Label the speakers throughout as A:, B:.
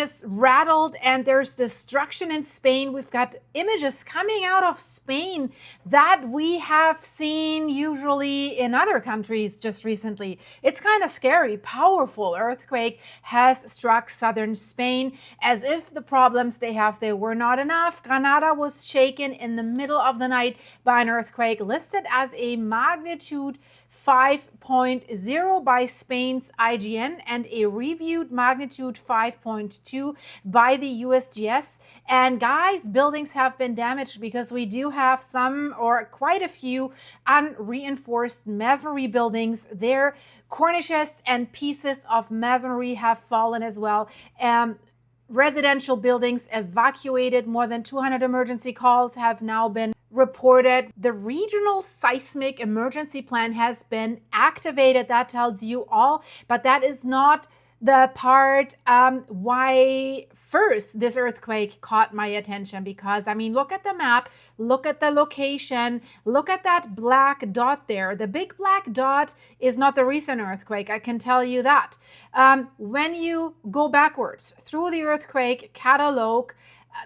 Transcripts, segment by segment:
A: is rattled and there's destruction in Spain. We've got images coming out of Spain that we have seen usually in other countries just recently. It's kind of scary. Powerful earthquake has struck southern Spain, as if the problems they have there were not enough. Granada was shaken in the middle of the night by an earthquake listed as a magnitude 5.0 by Spain's IGN and a reviewed magnitude 5.2 by the USGS. And guys, buildings have been damaged because we do have some or quite a few unreinforced masonry buildings there. Cornices and pieces of masonry have fallen as well. Residential buildings evacuated. More than 200 emergency calls have now been reported. The regional seismic emergency plan has been activated. That tells you all, but that is not the part why first this earthquake caught my attention, because I mean, look at the map, look at the location, look at that black dot there. The big black dot is not the recent earthquake, I can tell you that. When you go backwards through the earthquake catalog,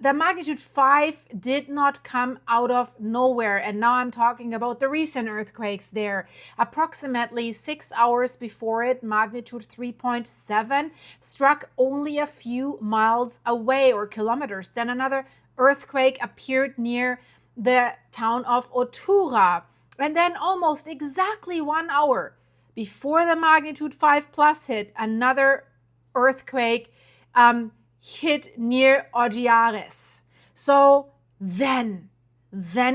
A: the magnitude 5 did not come out of nowhere. And now I'm talking about the recent earthquakes there. Approximately 6 hours before it, magnitude 3.7 struck only a few miles away or kilometers. Then another earthquake appeared near the town of Otura. And then almost exactly 1 hour before the magnitude 5 plus hit, another earthquake hit near Otura. So then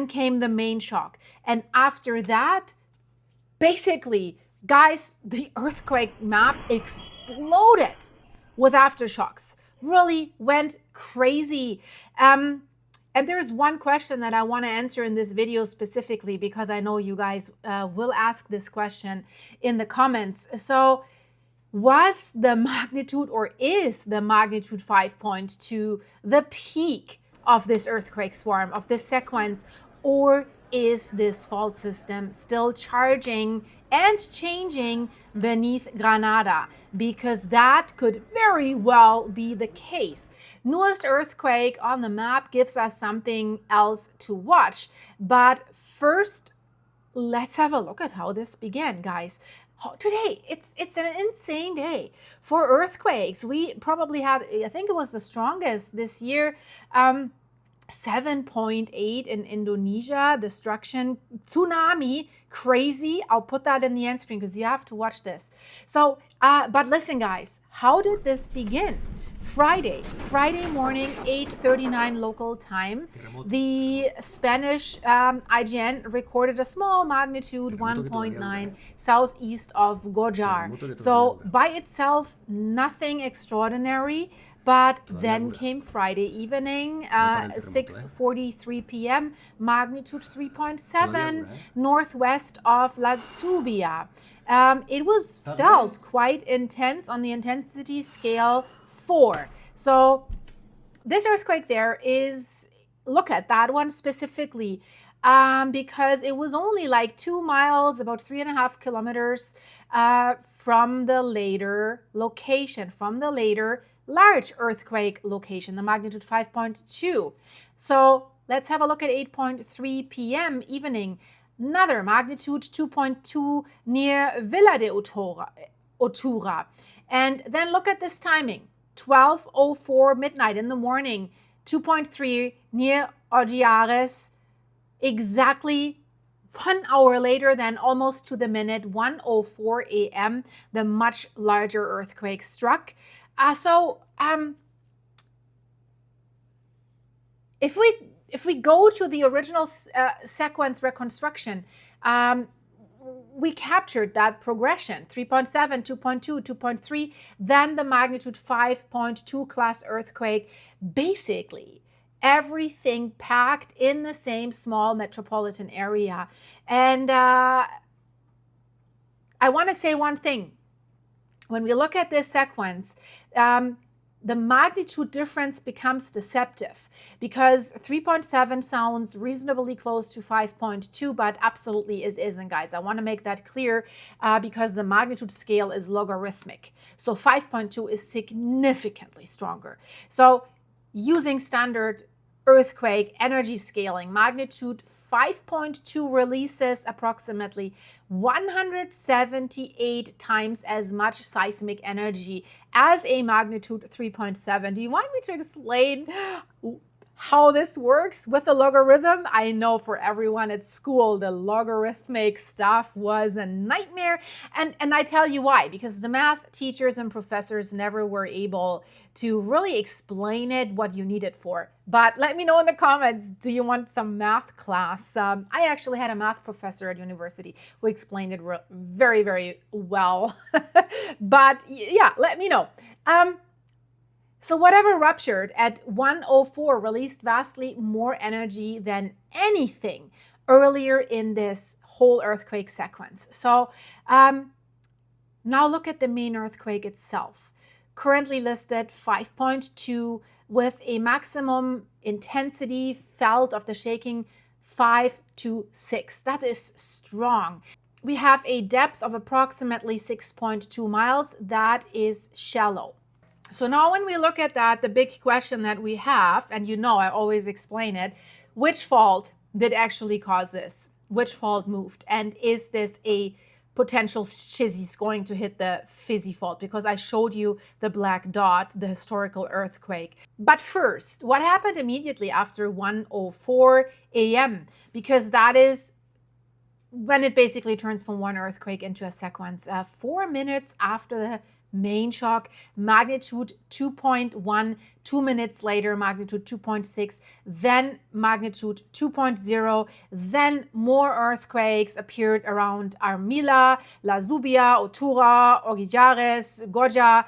A: came the main shock. And after that, basically, guys, the earthquake map exploded with aftershocks. Really went crazy. And there's one question that I want to answer in this video specifically, because I know you guys will ask this question in the comments. So, was the magnitude, or is the magnitude 5.2 the peak of this earthquake swarm, of this sequence, or is this fault system still charging and changing beneath Granada? Because that could very well be the case. Newest earthquake on the map gives us something else to watch. But first, let's have a look at how this began, guys. Today, it's an insane day for earthquakes. We probably had, I think it was the strongest this year, 7.8 in Indonesia, destruction, tsunami, crazy. I'll put that in the end screen because you have to watch this. So, but listen, guys, how did this begin? Friday morning, 8:39 local time, the Spanish IGN recorded a small magnitude 1.9 southeast of Gojar. So by itself, nothing extraordinary. But then came Friday evening, 6:43 p.m., magnitude 3.7 northwest of La Zubia. It was felt quite intense on the intensity scale 4. So this earthquake there is, look at that one specifically, because it was only like 2 miles, about 3.5 kilometers from the later location, from the later large earthquake location, the magnitude 5.2. So let's have a look at 8:03 p.m. evening. Another magnitude 2.2 near Villa de Otura. And then look at this timing. 12:04 midnight in the morning, 2.3 near Otura. Exactly 1 hour later, then almost to the minute, 1:04 a.m., the much larger earthquake struck. If we go to the original sequence reconstruction, we captured that progression, 3.7, 2.2, 2.3, then the magnitude 5.2 class earthquake, basically everything packed in the same small metropolitan area. And I want to say one thing. When we look at this sequence, the magnitude difference becomes deceptive because 3.7 sounds reasonably close to 5.2, but absolutely it isn't, guys. I want to make that clear because the magnitude scale is logarithmic. So 5.2 is significantly stronger. So using standard earthquake energy scaling, magnitude 5.2 releases approximately 178 times as much seismic energy as a magnitude 3.7. Do you want me to explain how this works with the logarithm? I know for everyone at school, the logarithmic stuff was a nightmare. And I tell you why, because the math teachers and professors never were able to really explain it, what you need it for. But let me know in the comments, do you want some math class? I actually had a math professor at university who explained it very, very well. But yeah, let me know. So whatever ruptured at 104 released vastly more energy than anything earlier in this whole earthquake sequence. So now look at the main earthquake itself. Currently listed 5.2 with a maximum intensity felt of the shaking 5 to 6. That is strong. We have a depth of approximately 6.2 miles. That is shallow. So now when we look at that, the big question that we have, and you know I always explain it, which fault did actually cause this? Which fault moved? And is this a potential shizzies going to hit the fizzy fault? Because I showed you the black dot, the historical earthquake. But first, what happened immediately after 1:04 a.m.? Because that is when it basically turns from one earthquake into a sequence. 4 minutes after the main shock, magnitude 2.1, 2 minutes later, magnitude 2.6, then magnitude 2.0, then more earthquakes appeared around Armilla, La Zubia, Otura, Ogijares, Goja,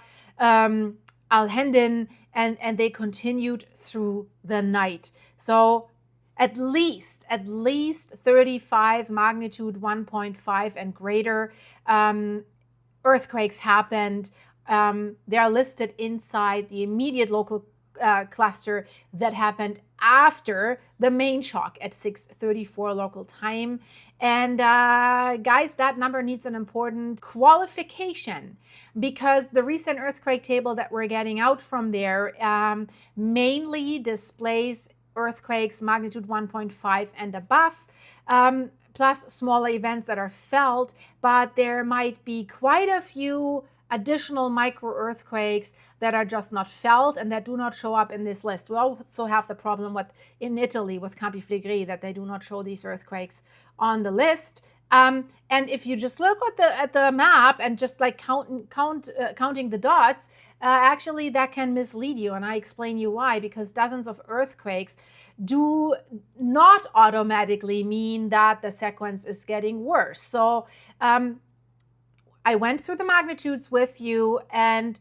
A: Alhendín, and they continued through the night. So at least 35 magnitude 1.5 and greater earthquakes happened. They are listed inside the immediate local cluster that happened after the main shock at 6:34 local time. And guys, that number needs an important qualification because the recent earthquake table that we're getting out from there mainly displays earthquakes magnitude 1.5 and above, plus smaller events that are felt, but there might be quite a few additional micro earthquakes that are just not felt and that do not show up in this list. We also have the problem in Italy with Campi Flegrei that they do not show these earthquakes on the list. And if you just look at the map and just like counting the dots, actually that can mislead you. And I explain you why, because dozens of earthquakes do not automatically mean that the sequence is getting worse. So I went through the magnitudes with you, and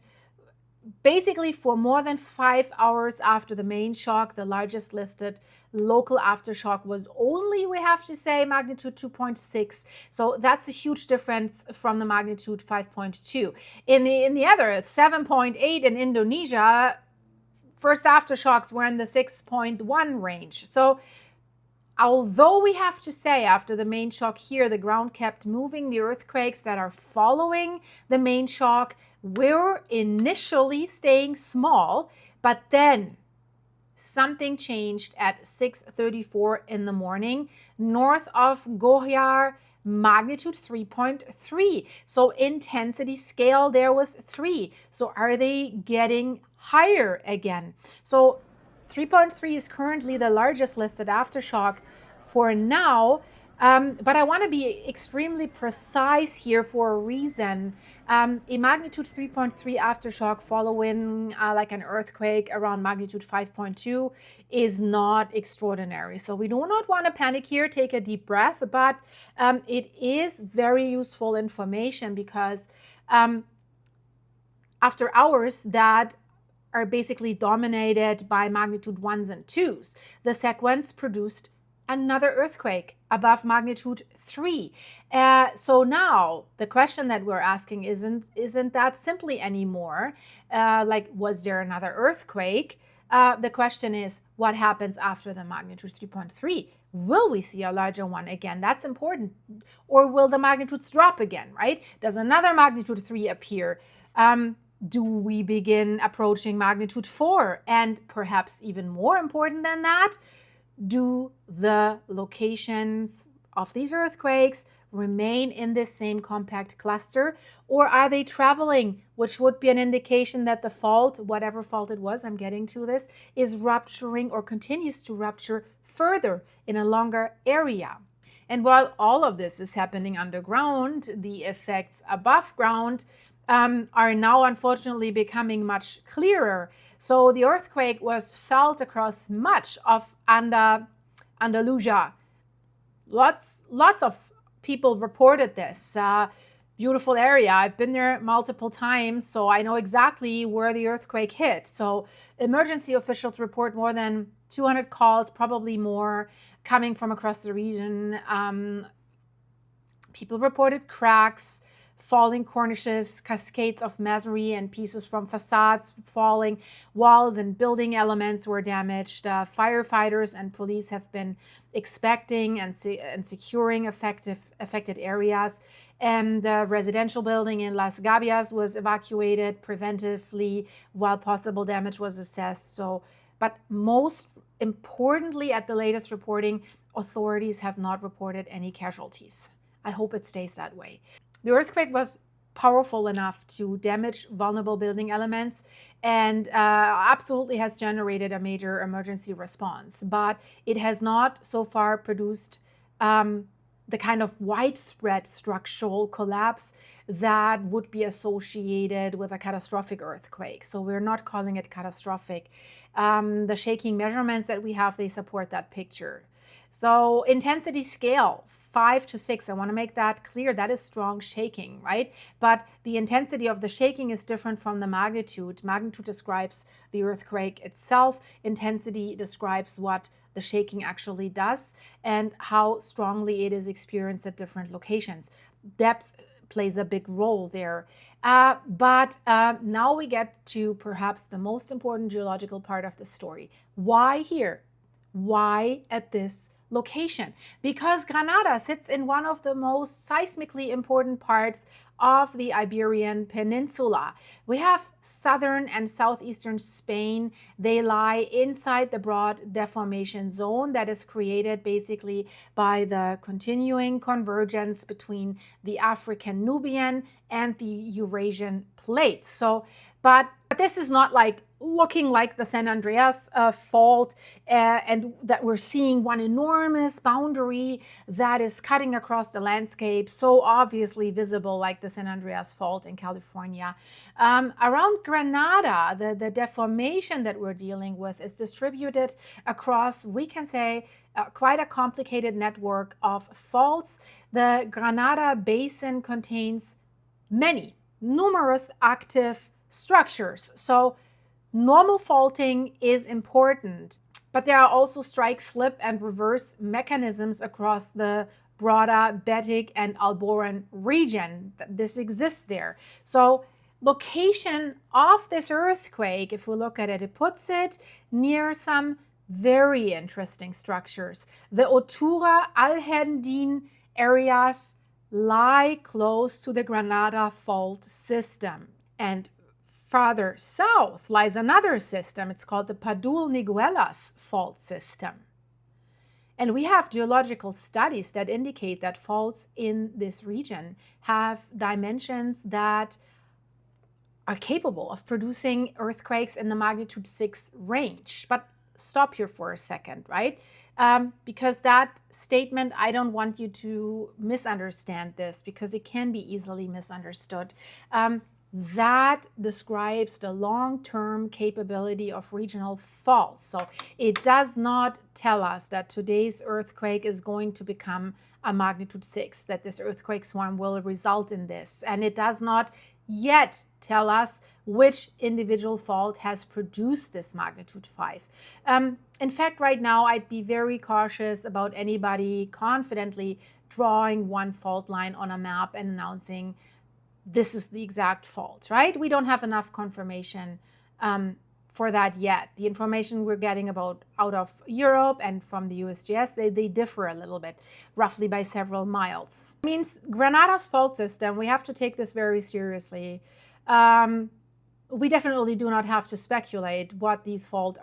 A: basically for more than 5 hours after the main shock, the largest listed local aftershock was only, we have to say, magnitude 2.6. So that's a huge difference from the magnitude 5.2. In the other 7.8 in Indonesia, first aftershocks were in the 6.1 range. So although we have to say after the main shock here, the ground kept moving, the earthquakes that are following the main shock were initially staying small, but then something changed at 6:34 in the morning north of Gohyar, magnitude 3.3. So intensity scale there was 3. So are they getting higher again? So 3.3 is currently the largest listed aftershock for now, but I want to be extremely precise here for a reason. A magnitude 3.3 aftershock following like an earthquake around magnitude 5.2 is not extraordinary. So we do not want to panic here, take a deep breath, but it is very useful information because after hours that are basically dominated by magnitude 1s and 2s, the sequence produced another earthquake above magnitude 3. So now the question that we're asking isn't that simply anymore like, was there another earthquake? The question is, what happens after the magnitude 3.3? Will we see a larger one again? That's important. Or will the magnitudes drop again, right? Does another magnitude 3 appear? Do we begin approaching magnitude 4? And perhaps even more important than that, do the locations of these earthquakes remain in this same compact cluster, or are they traveling, which would be an indication that the fault, whatever fault it was, I'm getting to this, is rupturing or continues to rupture further in a longer area. And while all of this is happening underground, the effects above ground are now unfortunately becoming much clearer. So the earthquake was felt across much of Andalusia. Lots of people reported this. Beautiful area. I've been there multiple times, so I know exactly where the earthquake hit. So emergency officials report more than 200 calls, probably more, coming from across the region. People reported cracks, falling cornices, cascades of masonry and pieces from facades falling, walls and building elements were damaged. Firefighters and police have been inspecting and securing affected areas. And the residential building in Las Gabias was evacuated preventively while possible damage was assessed. But most importantly, at the latest reporting, authorities have not reported any casualties. I hope it stays that way. The earthquake was powerful enough to damage vulnerable building elements and absolutely has generated a major emergency response, but it has not so far produced the kind of widespread structural collapse that would be associated with a catastrophic earthquake. So we're not calling it catastrophic. The shaking measurements that we have, they support that picture. So intensity scale, 5 to 6. I want to make that clear. That is strong shaking, right? But the intensity of the shaking is different from the magnitude. Magnitude describes the earthquake itself. Intensity describes what the shaking actually does and how strongly it is experienced at different locations. Depth plays a big role there. But now we get to perhaps the most important geological part of the story. Why here? Why at this location? Because Granada sits in one of the most seismically important parts of the Iberian Peninsula. We have southern and southeastern Spain. They lie inside the broad deformation zone that is created basically by the continuing convergence between the African Nubian and the Eurasian plates. But this is not like looking like the San Andreas fault and that we're seeing one enormous boundary that is cutting across the landscape, so obviously visible like the San Andreas fault in California. Around Granada, the deformation that we're dealing with is distributed across, we can say, quite a complicated network of faults. The Granada Basin contains numerous active structures. So normal faulting is important, but there are also strike, slip, and reverse mechanisms across the broader Betic and Alboran region. This exists there. So location of this earthquake, if we look at it, it puts it near some very interesting structures. The Otura, Alhendín areas lie close to the Granada fault system. And farther south lies another system. It's called the Padul-Niguelas fault system. And we have geological studies that indicate that faults in this region have dimensions that are capable of producing earthquakes in the magnitude 6 range. But stop here for a second, right? Because that statement, I don't want you to misunderstand this because it can be easily misunderstood. That describes the long-term capability of regional faults. So it does not tell us that today's earthquake is going to become a magnitude 6, that this earthquake swarm will result in this. And it does not yet tell us which individual fault has produced this magnitude 5. In fact, right now, I'd be very cautious about anybody confidently drawing one fault line on a map and announcing this is the exact fault, right? We don't have enough confirmation for that yet. The information we're getting out of Europe and from the USGS, they differ a little bit, roughly by several miles. It means Granada's fault system, we have to take this very seriously. We definitely do not have to speculate what these faults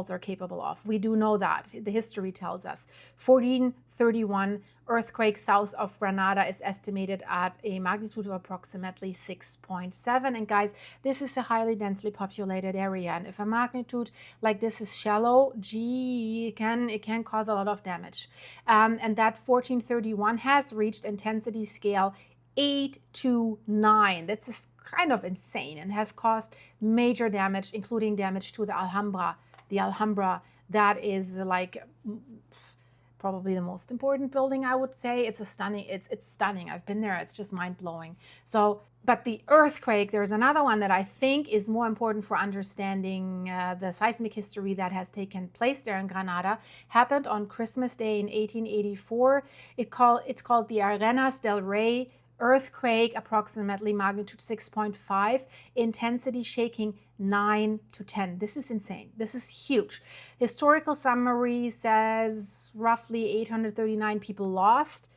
A: are capable of. We do know that. The history tells us. 1431 earthquake south of Granada is estimated at a magnitude of approximately 6.7. And guys, this is a highly densely populated area. And if a magnitude like this is shallow, it can cause a lot of damage. And that 1431 has reached intensity scale 8 to 9. That's kind of insane and has caused major damage, including damage to the Alhambra. The Alhambra, that is like probably the most important building, I would say. It's stunning. I've been there. It's just mind-blowing. So, but the earthquake, there's another one that I think is more important for understanding the seismic history that has taken place there in Granada. Happened on Christmas Day in 1884. It's called the Arenas del Rey earthquake, approximately magnitude 6.5, intensity shaking 9 to 10. This is insane. This is huge. Historical summary says roughly 839 people lost.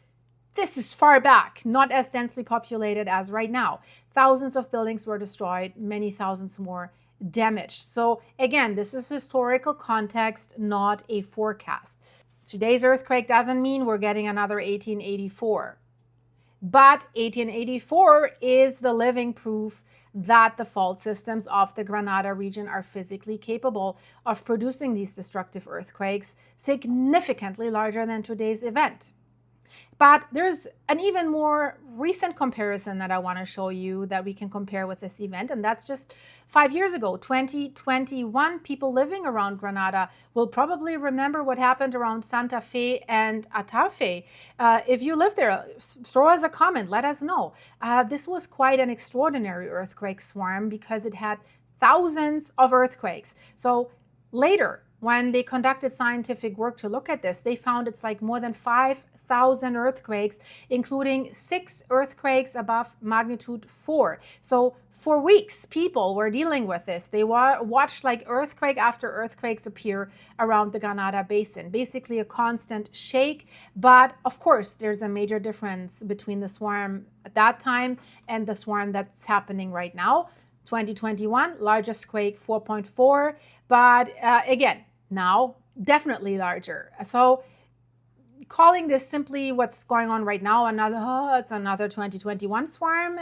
A: This is far back, not as densely populated as right now. Thousands of buildings were destroyed, many thousands more damaged. So again, this is historical context, not a forecast. Today's earthquake doesn't mean we're getting another 1884. But 1884 is the living proof that the fault systems of the Granada region are physically capable of producing these destructive earthquakes significantly larger than today's event. But there's an even more recent comparison that I want to show you that we can compare with this event, and that's just 5 years ago, 2021. People living around Granada will probably remember what happened around Santa Fe and Atafe. If you live there, throw us a comment, let us know. This was quite an extraordinary earthquake swarm because it had thousands of earthquakes. So later, when they conducted scientific work to look at this, they found it's like more than 5,000 earthquakes, including 6 earthquakes above magnitude 4. So for weeks, people were dealing with this. They watched like earthquake after earthquakes appear around the Granada Basin, basically a constant shake. But of course, there's a major difference between the swarm at that time and the swarm that's happening right now. 2021, largest quake 4.4, but again, now definitely larger. So calling this simply what's going on right now, it's another 2021 swarm,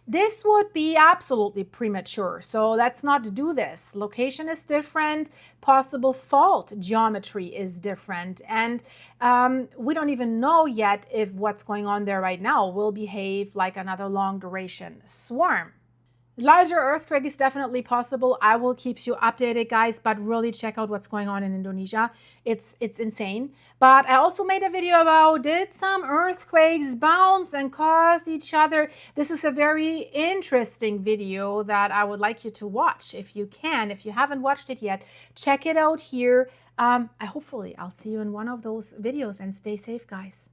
A: this would be absolutely premature. So let's not do this. Location is different, possible fault geometry is different, and we don't even know yet if what's going on there right now will behave like another long duration swarm. Larger earthquake is definitely possible. I will keep you updated, guys, but really check out what's going on in Indonesia. It's insane. But I also made a video about, did some earthquakes bounce and cause each other? This is a very interesting video that I would like you to watch if you can. If you haven't watched it yet, check it out here. Hopefully I'll see you in one of those videos, and stay safe, guys.